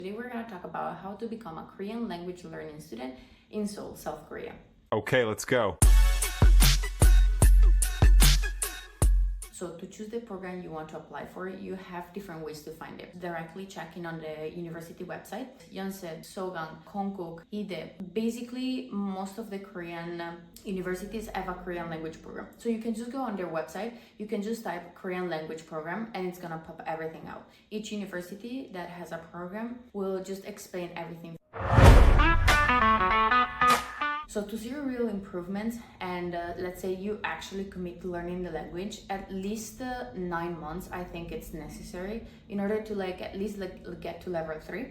Today we're going to talk about how to become a Korean language learning student in Seoul, South Korea. Okay, let's go. So to choose the program you want to apply for, you have different ways to find it. Directly checking on the university website, Yonsei, Sogang, Konkuk, Ide. Basically, most of the Korean universities have a Korean language program. So you can just go on their website, you can just type Korean language program and it's gonna pop everything out. Each university that has a program will just explain everything. So to see your real improvements and let's say you actually commit to learning the language, at least 9 months, I think it's necessary in order to at least get to level 3.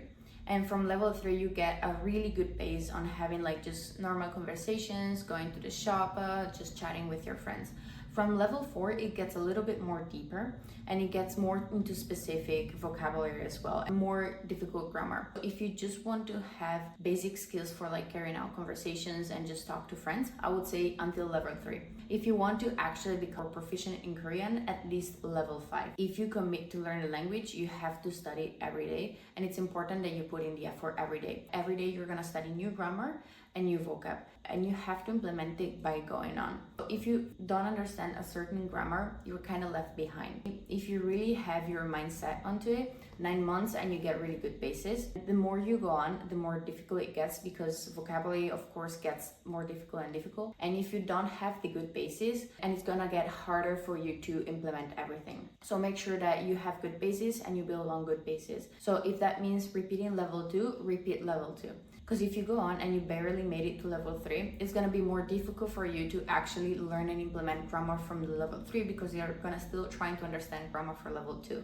And from level 3, you get a really good base on having just normal conversations, going to the shop, just chatting with your friends. From level 4, it gets a little bit more deeper and it gets more into specific vocabulary as well and more difficult grammar. If you just want to have basic skills for carrying out conversations and just talk to friends, I would say until level 3. If you want to actually become proficient in Korean, at least level 5. If you commit to learn the language, you have to study every day, and it's important that you put in the effort every day. Every day you're gonna study new grammar and new vocab, and you have to implement it by going on. If you don't understand a certain grammar, you're kind of left behind. If you really have your mindset onto it, 9 months and you get really good basis, the more you go on, the more difficult it gets, because vocabulary of course gets more difficult and difficult. And if you don't have the good basis, and it's gonna get harder for you to implement everything. So make sure that you have good basis and you build on good basis. So if that means repeating level 2, repeat level 2. Because if you go on and you barely made it to level 3, it's going to be more difficult for you to actually learn and implement grammar from the level 3, because you're going to still trying to understand grammar for level 2.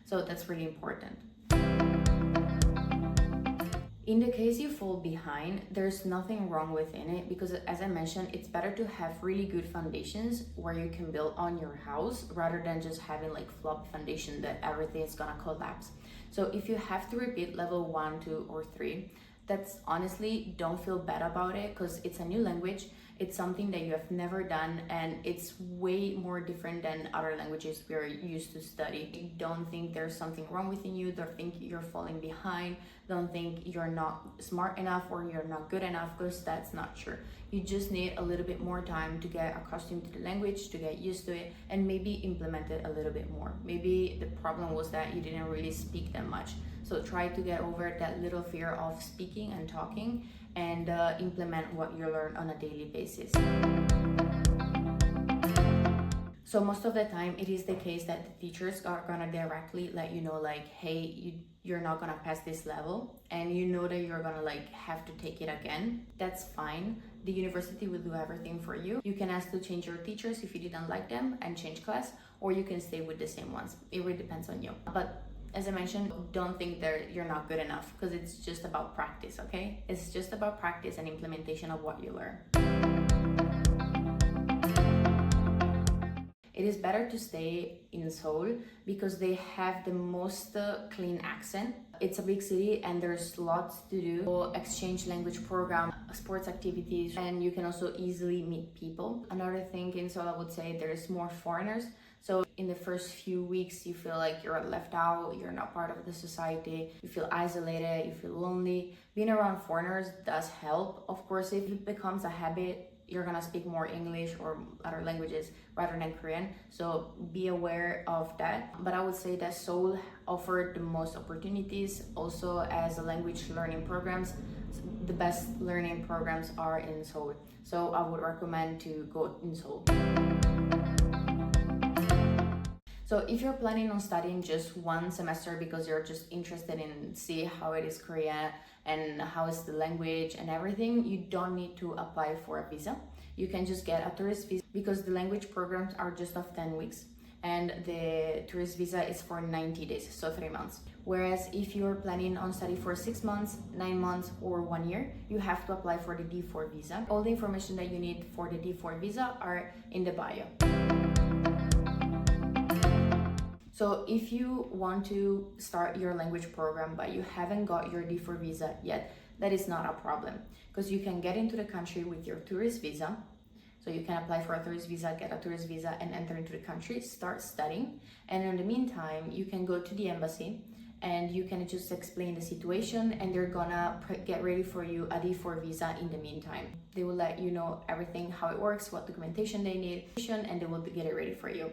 So that's really important. In the case you fall behind, there's nothing wrong within it, because as I mentioned, it's better to have really good foundations where you can build on your house rather than just having floppy foundation that everything is going to collapse. So if you have to repeat level 1, 2, or 3, that's honestly, don't feel bad about it, because it's a new language. It's something that you have never done, and it's way more different than other languages we are used to study. Don't think there's something wrong within you. Don't think you're falling behind. Don't think you're not smart enough or you're not good enough, because that's not true. You just need a little bit more time to get accustomed to the language, to get used to it, and maybe implement it a little bit more. Maybe the problem was that you didn't really speak that much. So try to get over that little fear of speaking and talking, and implement what you learn on a daily basis. So most of the time, it is the case that the teachers are gonna directly let you know, hey, you're not gonna pass this level, and you know that you're gonna have to take it again. That's fine. The university will do everything for you. You can ask to change your teachers if you didn't like them and change class, or you can stay with the same ones. It really depends on you. But as I mentioned, don't think that you're not good enough, because it's just about practice, okay? It's just about practice and implementation of what you learn. It is better to stay in Seoul because they have the most clean accent. It's a big city and there's lots to do. Exchange language program, sports activities, and you can also easily meet people. Another thing in Seoul, I would say there's more foreigners. So in the first few weeks, you feel like you're left out, you're not part of the society, you feel isolated, you feel lonely. Being around foreigners does help. Of course, if it becomes a habit, you're gonna speak more English or other languages rather than Korean. So be aware of that. But I would say that Seoul offered the most opportunities. Also, as a language learning programs, the best learning programs are in Seoul. So I would recommend to go in Seoul. So if you're planning on studying just one semester because you're just interested in see how it is Korea and how is the language and everything, you don't need to apply for a visa. You can just get a tourist visa, because the language programs are just of 10 weeks and the tourist visa is for 90 days, so 3 months. Whereas if you're planning on study for 6 months, 9 months, or 1 year, you have to apply for the D4 visa. All the information that you need for the D4 visa are in the bio. So if you want to start your language program but you haven't got your D4 visa yet, that is not a problem, because you can get into the country with your tourist visa. So you can apply for a tourist visa, get a tourist visa, and enter into the country, start studying. And in the meantime, you can go to the embassy and you can just explain the situation, and they're gonna get ready for you a D4 visa in the meantime. They will let you know everything, how it works, what documentation they need, and they will get it ready for you.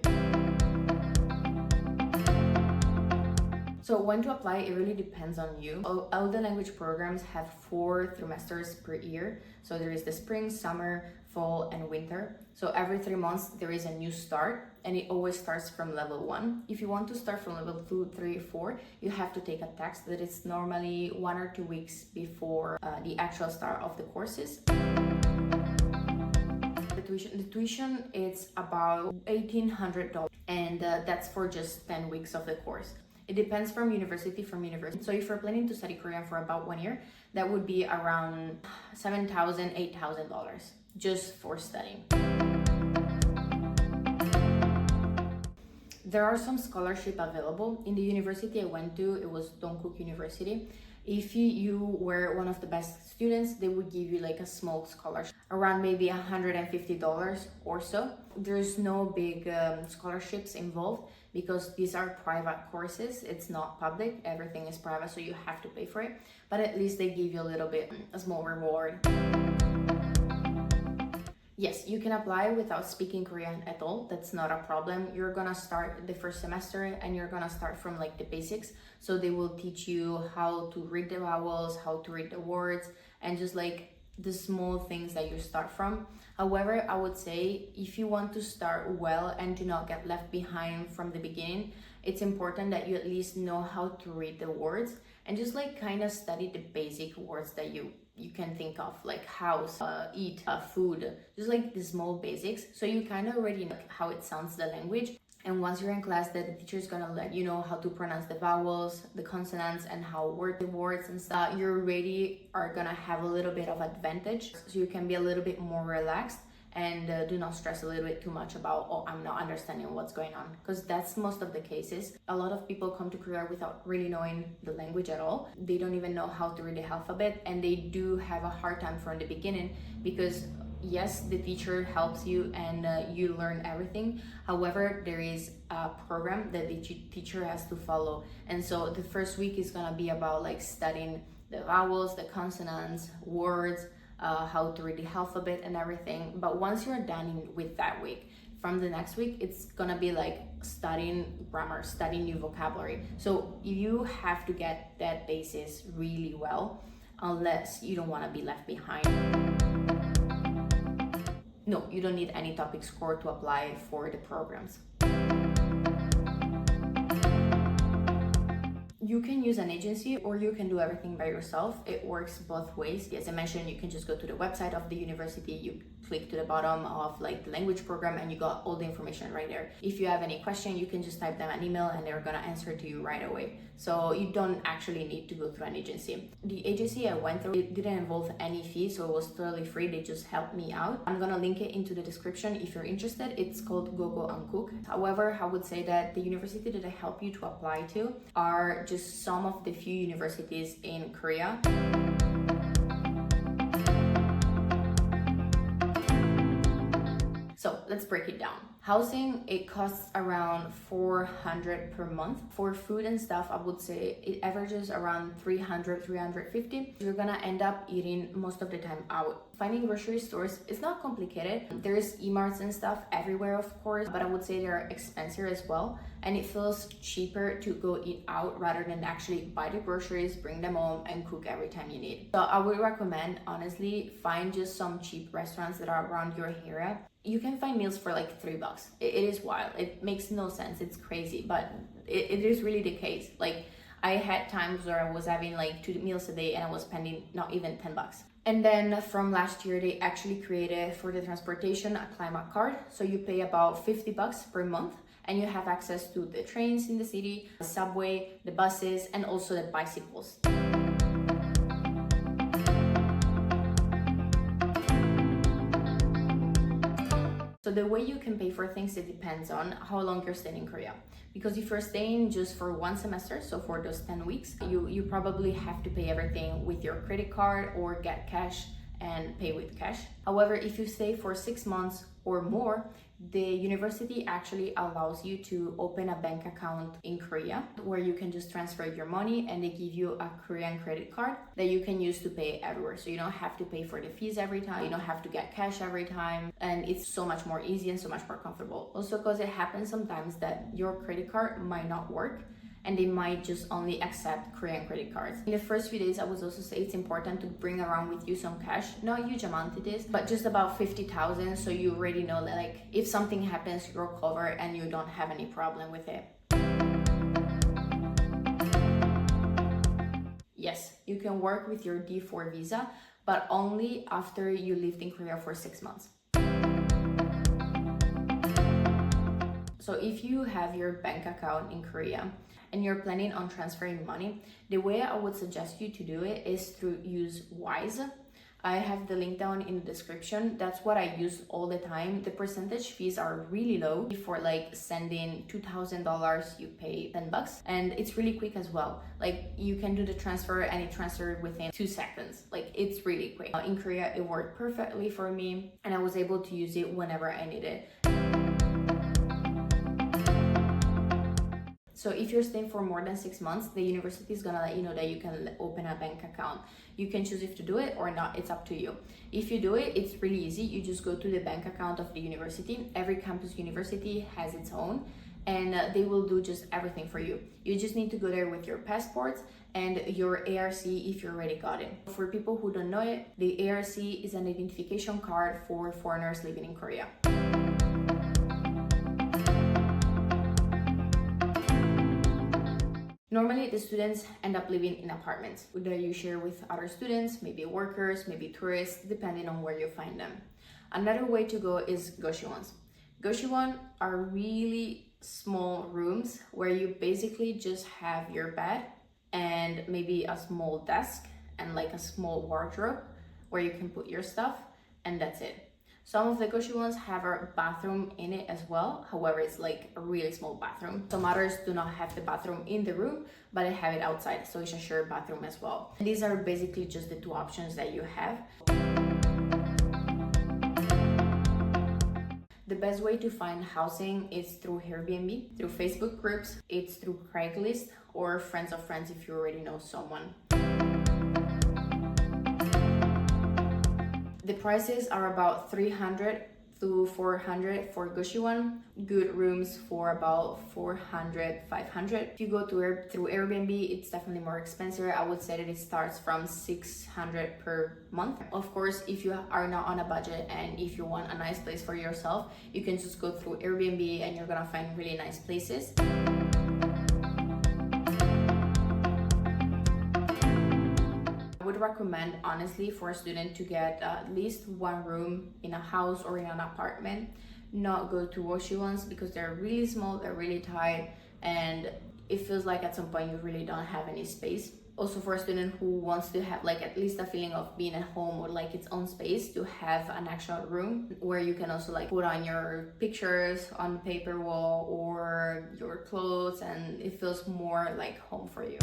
So when to apply, it really depends on you. All the language programs have 4 trimesters per year. So there is the spring, summer, fall, and winter. So every 3 months there is a new start, and it always starts from level 1. If you want to start from level 2, 3, 4, you have to take a test that is normally 1 or 2 weeks before the actual start of the courses. The tuition is about $1,800, and that's for just 10 weeks of the course. It depends from university. So if you're planning to study Korean for about 1 year, that would be around $7,000, $8,000 just for studying. There are some scholarship available. In the university I went to, it was Dongguk University. If you were one of the best students, they would give you like a small scholarship, around maybe $150 or so. There's no big scholarships involved because these are private courses. It's not public, everything is private, so you have to pay for it. But at least they give you a little bit, a small reward. Yes, you can apply without speaking Korean at all. That's not a problem. You're gonna start the first semester and you're gonna start from like the basics. So they will teach you how to read the vowels, how to read the words, and just like the small things that you start from. However, I would say if you want to start well and do not get left behind from the beginning, it's important that you at least know how to read the words and just like kind of study the basic words that you can think of, like house, eat, food, just like the small basics. So you kind of already know how it sounds, the language. And once you're in class, the teacher is gonna let you know how to pronounce the vowels, the consonants, and how word the words and stuff. You already are gonna have a little bit of advantage, so you can be a little bit more relaxed and do not stress a little bit too much about, oh, I'm not understanding what's going on, because that's most of the cases. A lot of people come to Korea without really knowing the language at all. They don't even know how to read the alphabet, and they do have a hard time from the beginning because yes, the teacher helps you and you learn everything. However, there is a program that the teacher has to follow, and so the first week is gonna be about like studying the vowels, the consonants, words, how to read the alphabet and everything. But once you're done with that week, from the next week it's gonna be like studying grammar, studying new vocabulary. So you have to get that basis really well, unless you don't want to be left behind. No, you don't need any topic score to apply for the programs. You can use an agency or you can do everything by yourself. It works both ways. As I mentioned, you can just go to the website of the university, you click to the bottom of like the language program and you got all the information right there. If you have any question, you can just type them an email and they're gonna answer to you right away. So you don't actually need to go through an agency. The agency I went through, it didn't involve any fee, so it was totally free. They just helped me out. I'm gonna link it into the description if you're interested. It's called Gogo Angkuk. However, I would say that the university that I help you to apply to are just some of the few universities in Korea. So let's break it down. Housing, it costs around $400 per month. For food and stuff, I would say it averages around $300, $350. You're gonna end up eating most of the time out. Finding grocery stores is not complicated. There's e-marts and stuff everywhere, of course, but I would say they're expensive as well. And it feels cheaper to go eat out rather than actually buy the groceries, bring them home, and cook every time you need. So I would recommend, honestly, find just some cheap restaurants that are around your area. You can find meals for like $3. It is wild. It makes no sense. It's crazy, but it is really the case. Like I had times where I was having like 2 meals a day and I was spending not even $10. And then from last year, they actually created for the transportation a climate card. So you pay about $50 per month and you have access to the trains in the city, the subway, the buses, and also the bicycles. So the way you can pay for things, it depends on how long you're staying in Korea. Because if you're staying just for 1 semester, so for those 10 weeks, you probably have to pay everything with your credit card or get cash and pay with cash. However, if you stay for 6 months or more, The university actually allows you to open a bank account in Korea where you can just transfer your money, and they give you a Korean credit card that you can use to pay everywhere. So you don't have to pay for the fees every time, you don't have to get cash every time, and it's so much more easy and so much more comfortable. Also, because it happens sometimes that your credit card might not work and they might just only accept Korean credit cards. In the first few days, I would also say it's important to bring around with you some cash. Not a huge amount it is, but just about 50,000, so you already know that like if something happens, you're covered and you don't have any problem with it. Yes, you can work with your D4 visa, but only after you lived in Korea for 6 months. So if you have your bank account in Korea and you're planning on transferring money, the way I would suggest you to do it is to use Wise. I have the link down in the description. That's what I use all the time. The percentage fees are really low. For like sending $2,000, you pay $10, and it's really quick as well. Like you can do the transfer and it transferred within 2 seconds. Like it's really quick. In Korea, it worked perfectly for me and I was able to use it whenever I needed. So if you're staying for more than 6 months, the university is gonna let you know that you can open a bank account. You can choose if to do it or not, it's up to you. If you do it, it's really easy. You just go to the bank account of the university. Every campus university has its own, and they will do just everything for you. You just need to go there with your passport and your ARC if you already got it. For people who don't know it, the ARC is an identification card for foreigners living in Korea. Normally, the students end up living in apartments that you share with other students, maybe workers, maybe tourists, depending on where you find them. Another way to go is goshwons. Goshwon are really small rooms where you basically just have your bed and maybe a small desk and like a small wardrobe where you can put your stuff, and that's it. Some of the goshwons have a bathroom in it as well. However, it's like a really small bathroom. Some others do not have the bathroom in the room, but they have it outside, so it's a shared bathroom as well. And these are basically just the 2 options that you have. The best way to find housing is through Airbnb, through Facebook groups, it's through Craigslist, or friends of friends if you already know someone. The prices are about 300 to 400 for goshwon. Good rooms for about 400, 500. If you go through Airbnb, it's definitely more expensive. I would say that it starts from 600 per month. Of course, if you are not on a budget and if you want a nice place for yourself, you can just go through Airbnb and you're gonna find really nice places. I would recommend honestly for a student to get at least 1 room in a house or in an apartment, not go to goshwons because they're really small, they're really tight, and it feels like at some point you really don't have any space. Also for a student who wants to have like at least a feeling of being at home or like its own space, to have an actual room where you can also like put on your pictures on the paper wall or your clothes, and it feels more like home for you.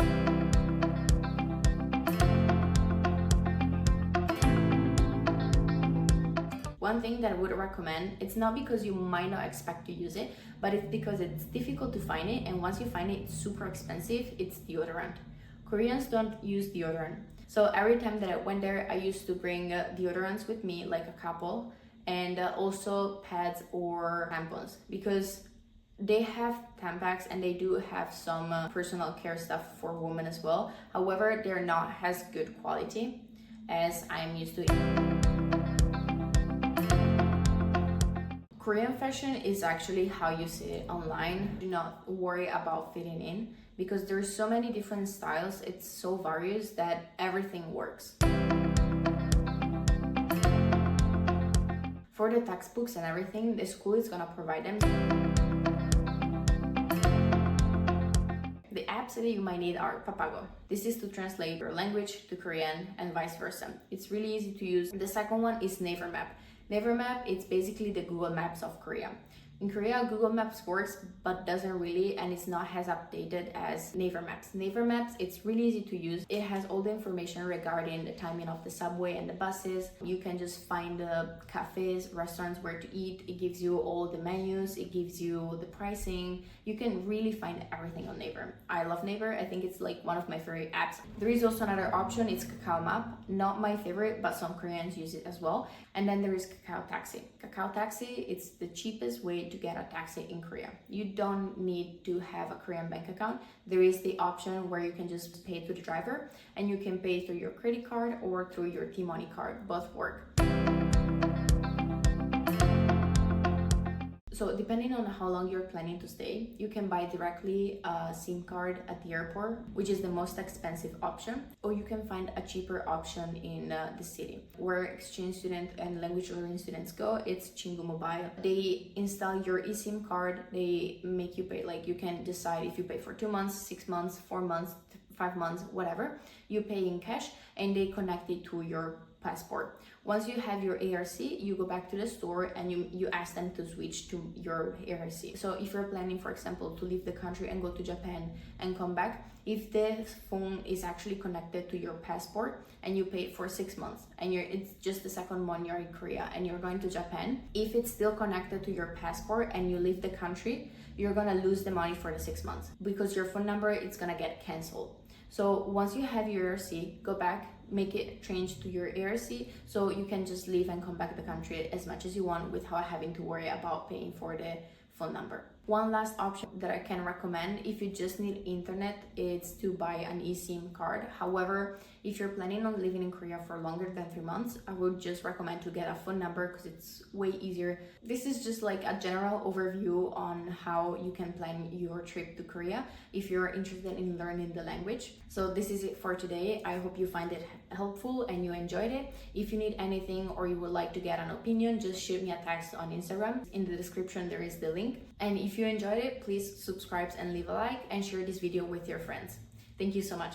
One thing that I would recommend, it's not because you might not expect to use it, but it's because it's difficult to find it, and once you find it, it's super expensive. It's deodorant. Koreans don't use deodorant. So every time that I went there, I used to bring deodorants with me, like a couple, and also pads or tampons, because they have Tampax and they do have some personal care stuff for women as well. However, they're not as good quality as I'm used to. Korean fashion is actually how you see it online. Do not worry about fitting in because there's so many different styles. It's so various that everything works. For the textbooks and everything, the school is gonna provide them. The apps that you might need are Papago. This is to translate your language to Korean and vice versa. It's really easy to use. The second one is Naver Map. Naver Map, it's basically the Google Maps of Korea. In Korea, Google Maps works, but doesn't really, and it's not as updated as Naver Maps. Naver Maps, it's really easy to use. It has all the information regarding the timing of the subway and the buses. You can just find the cafes, restaurants where to eat. It gives you all the menus. It gives you the pricing. You can really find everything on Naver. I love Naver. I think it's like one of my favorite apps. There is also another option. It's Kakao Map. Not my favorite, but some Koreans use it as well. And then there is Kakao Taxi. Kakao Taxi, it's the cheapest way to get a taxi in Korea. You don't need to have a Korean bank account. There is the option where you can just pay to the driver, and you can pay through your credit card or through your T-Money card. Both work. So depending on how long you're planning to stay, you can buy directly a SIM card at the airport, which is the most expensive option, or you can find a cheaper option in the city. Where exchange students and language learning students go, it's Chingu Mobile. They install your eSIM card, they make you pay, like you can decide if you pay for 2 months, 6 months, 4 months, 5 months, whatever. You pay in cash and they connect it to your passport. Once you have your ARC, you go back to the store and you ask them to switch to your ARC. So if you're planning, for example, to leave the country and go to Japan and come back, if the phone is actually connected to your passport and you pay it for 6 months and it's just the second one you're in Korea and you're going to Japan, if it's still connected to your passport and you leave the country, you're gonna lose the money for the 6 months because your phone number is gonna get canceled. So once you have your ARC, go back, make it change to your ARC so you can just leave and come back to the country as much as you want without having to worry about paying for the phone number. One last option that I can recommend if you just need internet is to buy an eSIM card. However, if you're planning on living in Korea for longer than 3 months, I would just recommend to get a phone number because it's way easier. This is just like a general overview on how you can plan your trip to Korea if you're interested in learning the language. So this is it for today. I hope you find it helpful and you enjoyed it. If you need anything or you would like to get an opinion, just shoot me a text on Instagram. In the description there is the link. And if you enjoyed it, please subscribe and leave a like and share this video with your friends. Thank you so much.